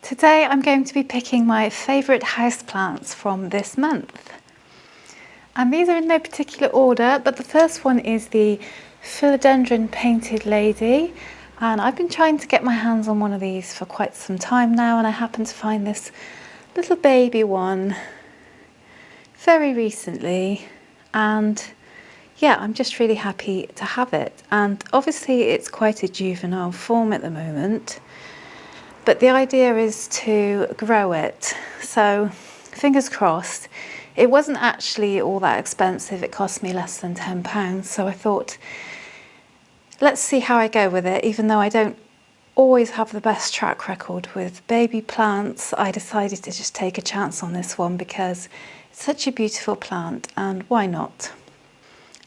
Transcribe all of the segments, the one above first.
Today I'm going to be picking my favourite houseplants from this month. And these are in no particular order, but the first one is the Philodendron painted lady. And I've been trying to get my hands on one of these for quite some time now, and I happened to find this little baby one very recently. And yeah, I'm just really happy to have it. And obviously it's quite a juvenile form at the moment, but the idea is to grow it. So fingers crossed. It wasn't actually all that expensive. It cost me less than £10. So I thought, let's see how I go with it. Even though I don't always have the best track record with baby plants, I decided to just take a chance on this one because it's such a beautiful plant, and why not?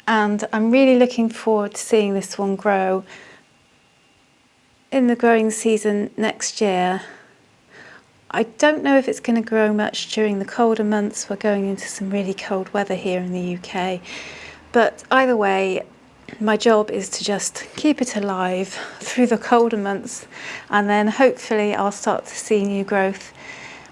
And I'm really looking forward to seeing this one grow in the growing season next year. I don't know if it's going to grow much during the colder months. We're going into some really cold weather here in the UK. But either way, my job is to just keep it alive through the colder months, and then hopefully I'll start to see new growth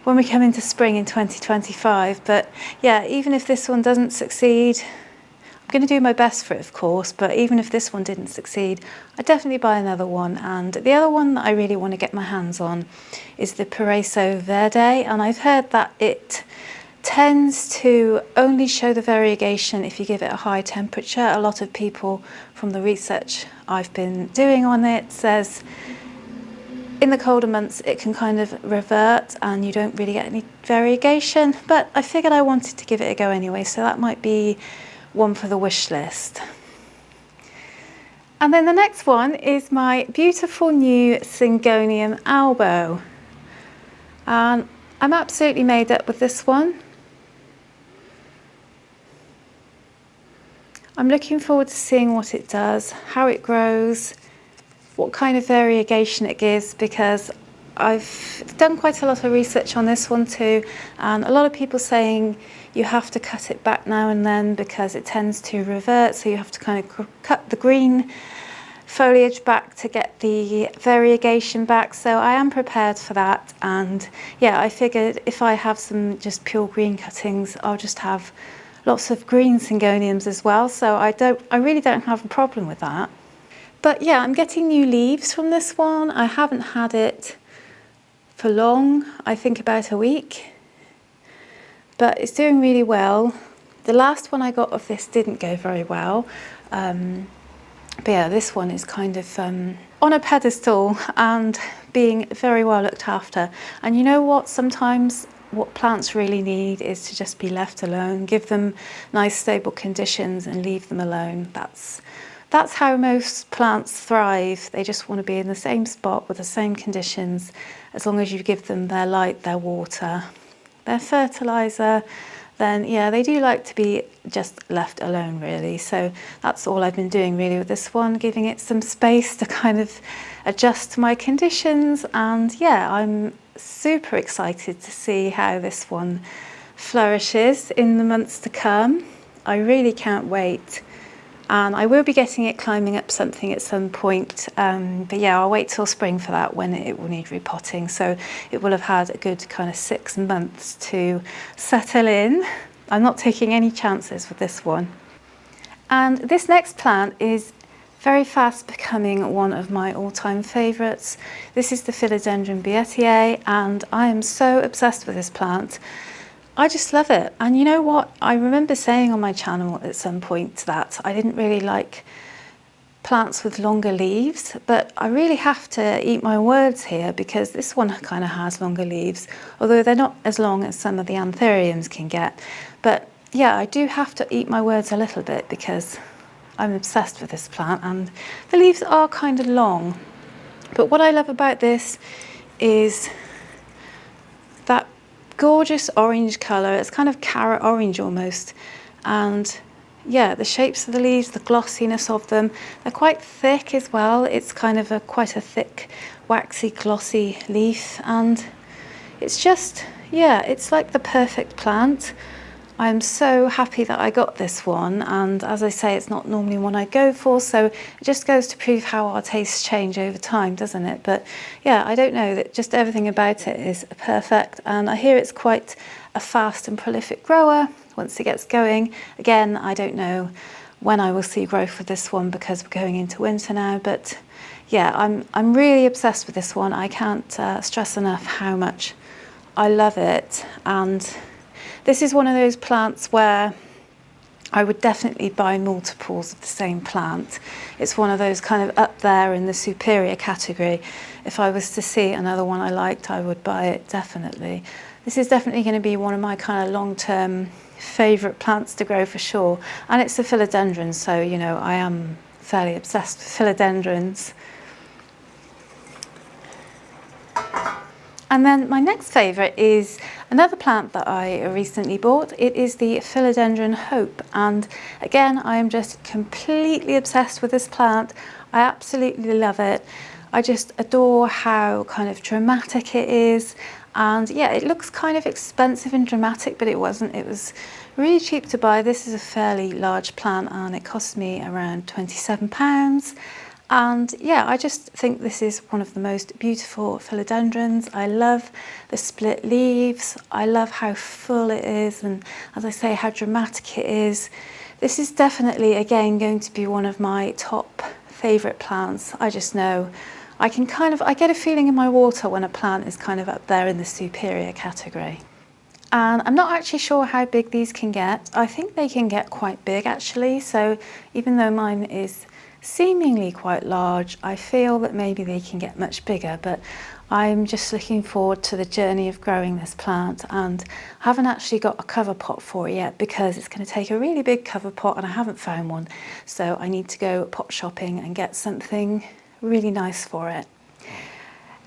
when we come into spring in 2025. But yeah, even if this one doesn't succeed, I'm going to do my best for it, of course, but even if this one didn't succeed, I'd definitely buy another one. And the other one that I really want to get my hands on is the Paraiso Verde, and I've heard that it tends to only show the variegation if you give it a high temperature. A lot of people from the research I've been doing on it says in the colder months it can kind of revert and you don't really get any variegation, but I figured I wanted to give it a go anyway, so that might be one for the wish list. And then the next one is my beautiful new syngonium albo, and I'm absolutely made up with this one. I'm looking forward to seeing what it does, how it grows, what kind of variegation it gives, because I've done quite a lot of research on this one too, and a lot of people saying you have to cut it back now and then because it tends to revert, so you have to kind of cut the green foliage back to get the variegation back. So I am prepared for that, and yeah, I figured if I have some just pure green cuttings, I'll just have lots of green syngoniums as well, so I really don't have a problem with that. But yeah, I'm getting new leaves from this one. I haven't had it for long, I think about a week, but it's doing really well. The last one I got of this didn't go very well, but yeah, this one is kind of on a pedestal and being very well looked after. And you know what, sometimes what plants really need is to just be left alone, give them nice stable conditions and leave them alone. That's how most plants thrive. They just want to be in the same spot with the same conditions, as long as you give them their light, their water, their fertilizer. Then yeah, they do like to be just left alone really. So that's all I've been doing really with this one, giving it some space to kind of adjust to my conditions. And yeah, I'm super excited to see how this one flourishes in the months to come. I really can't wait. And I will be getting it climbing up something at some point, but yeah, I'll wait till spring for that, when it will need repotting. So it will have had a good kind of 6 months to settle in. I'm not taking any chances with this one. And this next plant is very fast becoming one of my all-time favourites. This is the Philodendron billietiae, and I am so obsessed with this plant. I just love it. And you know what? I remember saying on my channel at some point that I didn't really like plants with longer leaves, but I really have to eat my words here because this one kind of has longer leaves, although they're not as long as some of the anthuriums can get. But yeah, I do have to eat my words a little bit because I'm obsessed with this plant, and the leaves are kind of long. But what I love about this is that gorgeous orange colour. It's kind of carrot orange almost, and yeah, the shapes of the leaves, the glossiness of them, they're quite thick as well. It's kind of quite a thick, waxy, glossy leaf, and it's just, yeah, it's like the perfect plant. I'm so happy that I got this one, and as I say, it's not normally one I go for, so it just goes to prove how our tastes change over time, doesn't it? But yeah, I don't know, that just everything about it is perfect, and I hear it's quite a fast and prolific grower once it gets going. Again, I don't know when I will see growth with this one because we're going into winter now, but yeah, I'm really obsessed with this one. I can't stress enough how much I love it, and this is one of those plants where I would definitely buy multiples of the same plant. It's one of those kind of up there in the superior category. If I was to see another one I liked, I would buy it, definitely. This is definitely going to be one of my kind of long-term favourite plants to grow for sure. And it's a philodendron, so, you know, I am fairly obsessed with philodendrons. And then my next favourite is another plant that I recently bought. It is the Philodendron Hope, and again, I am just completely obsessed with this plant. I absolutely love it. I just adore how kind of dramatic it is, and yeah, it looks kind of expensive and dramatic, but it wasn't. It was really cheap to buy. This is a fairly large plant and it cost me around £27. And yeah, I just think this is one of the most beautiful philodendrons. I love the split leaves. I love how full it is, and as I say, how dramatic it is. This is definitely, again, going to be one of my top favourite plants. I just know I get a feeling in my water when a plant is kind of up there in the superior category. And I'm not actually sure how big these can get. I think they can get quite big actually. So even though mine is seemingly quite large, I feel that maybe they can get much bigger, but I'm just looking forward to the journey of growing this plant, and I haven't actually got a cover pot for it yet because it's going to take a really big cover pot and I haven't found one, so I need to go pot shopping and get something really nice for it.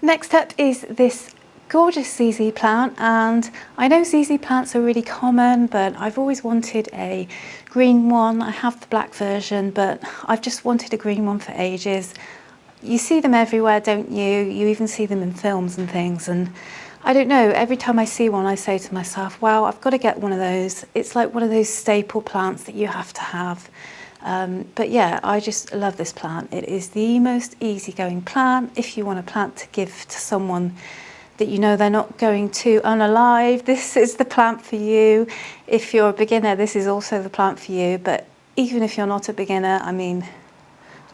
Next up is this gorgeous ZZ plant, and I know ZZ plants are really common, but I've always wanted a green one. I have the black version, but I've just wanted a green one for ages. You see them everywhere, don't you? You even see them in films and things, and I don't know, every time I see one I say to myself, wow, I've got to get one of those. It's like one of those staple plants that you have to have. But yeah, I just love this plant. It is the most easygoing plant. If you want a plant to give to someone that you know they're not going to unalive, this is the plant for you. If you're a beginner, this is also the plant for you. But even if you're not a beginner, I mean,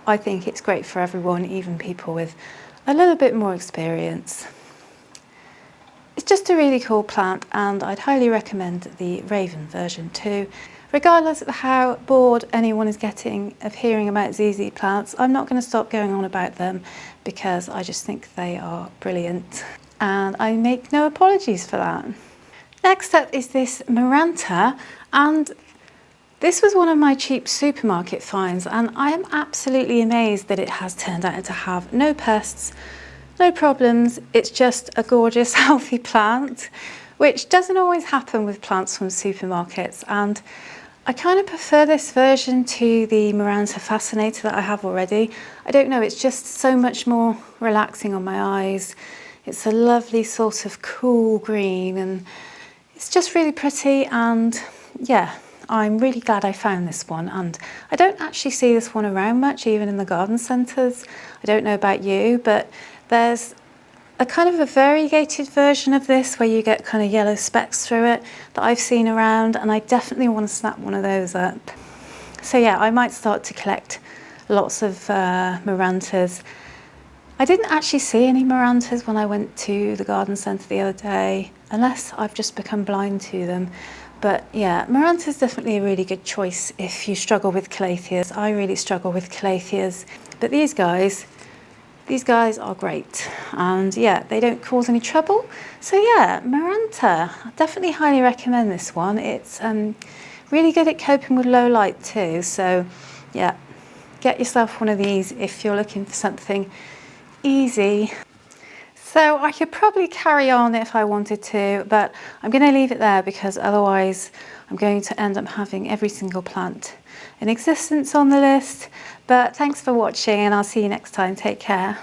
I think it's great for everyone, even people with a little bit more experience. It's just a really cool plant, and I'd highly recommend the Raven version too. Regardless of how bored anyone is getting of hearing about ZZ plants, I'm not going to stop going on about them because I just think they are brilliant. And I make no apologies for that. Next up is this maranta, and this was one of my cheap supermarket finds, and I am absolutely amazed that it has turned out to have no pests, no problems. It's just a gorgeous healthy plant, which doesn't always happen with plants from supermarkets, and I kind of prefer this version to the Maranta Fascinator that I have already. I don't know, it's just so much more relaxing on my eyes. It's a lovely sort of cool green, and it's just really pretty, and yeah, I'm really glad I found this one. And I don't actually see this one around much, even in the garden centres. I don't know about you, but there's a kind of a variegated version of this where you get kind of yellow specks through it that I've seen around, and I definitely want to snap one of those up. So yeah, I might start to collect lots of marantas. I didn't actually see any marantas when I went to the garden centre the other day, unless I've just become blind to them. But yeah, maranta is definitely a really good choice if you struggle with calatheas. I really struggle with calatheas, but these guys are great, and yeah, they don't cause any trouble. So yeah, maranta, I definitely highly recommend this one. It's really good at coping with low light too. So yeah, get yourself one of these if you're looking for something easy. So I could probably carry on if I wanted to, but I'm going to leave it there because otherwise I'm going to end up having every single plant in existence on the list. But thanks for watching, and I'll see you next time. Take care.